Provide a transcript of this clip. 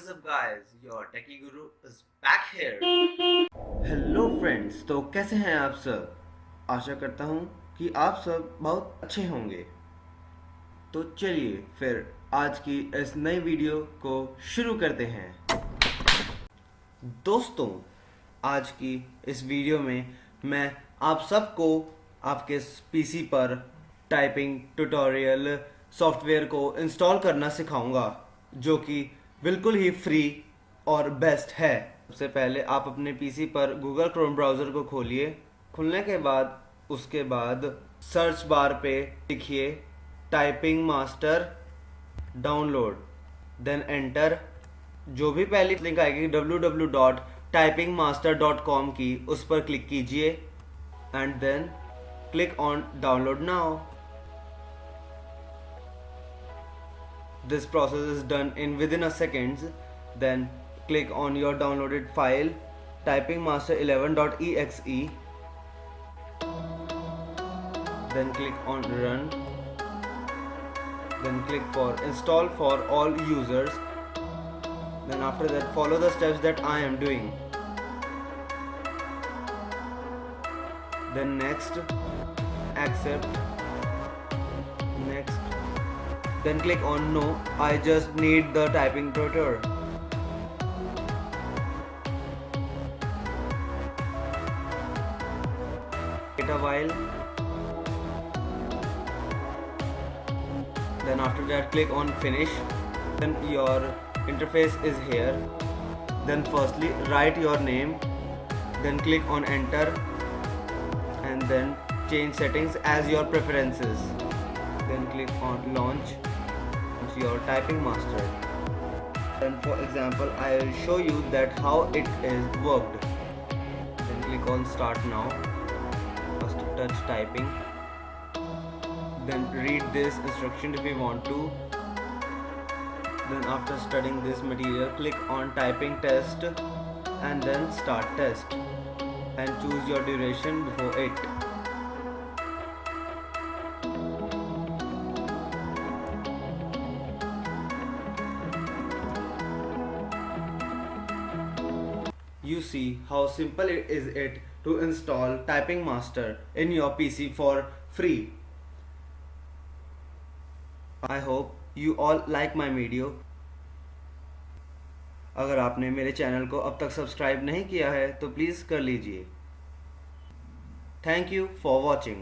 is up guys, your techie guru is back here. Hello friends, तो कैसे हैं आप सब। आशा करता हूँ कि आप सब बहुत अच्छे होंगे। तो चलिए फिर आज की इस नई वीडियो को शुरू करते हैं। दोस्तों, आज की इस वीडियो में मैं आप सबको आपके पीसी पर टाइपिंग ट्यूटोरियल सॉफ्टवेयर को इंस्टॉल करना सिखाऊंगा, जो कि बिल्कुल ही फ्री और बेस्ट है। सबसे पहले आप अपने पीसी पर गूगल क्रोम ब्राउज़र को खोलिए। खुलने के बाद उसके बाद सर्च बार पे लिखिए typing master download, then enter. जो भी पहली लिंक आएगी www.typingmaster.com की, उस पर क्लिक कीजिए and then click on download now. This process is done in within a seconds. Then click on your downloaded file typingmaster11.exe. Then click on run. Then click for install for all users. Then after that follow the steps that I am doing. Then next, accept, next. Then click on no, I just need the typing tutor. Wait a while. Then after that click on finish. Then your interface is here. Then firstly write your name. Then click on enter. And then change settings as your preferences. Then click on launch your typing master. Then for example I will show you that how it is worked. Then click on start now. First touch typing. Then read this instruction if you want to. Then after studying this material, click on typing test and then start test and choose your duration before it. You see how simple it is to install Typing Master in your PC for free. I hope you all like my video. अगर आपने मेरे channel को अब तक subscribe नहीं किया है तो प्लीज़ कर लीजिए। Thank you for watching.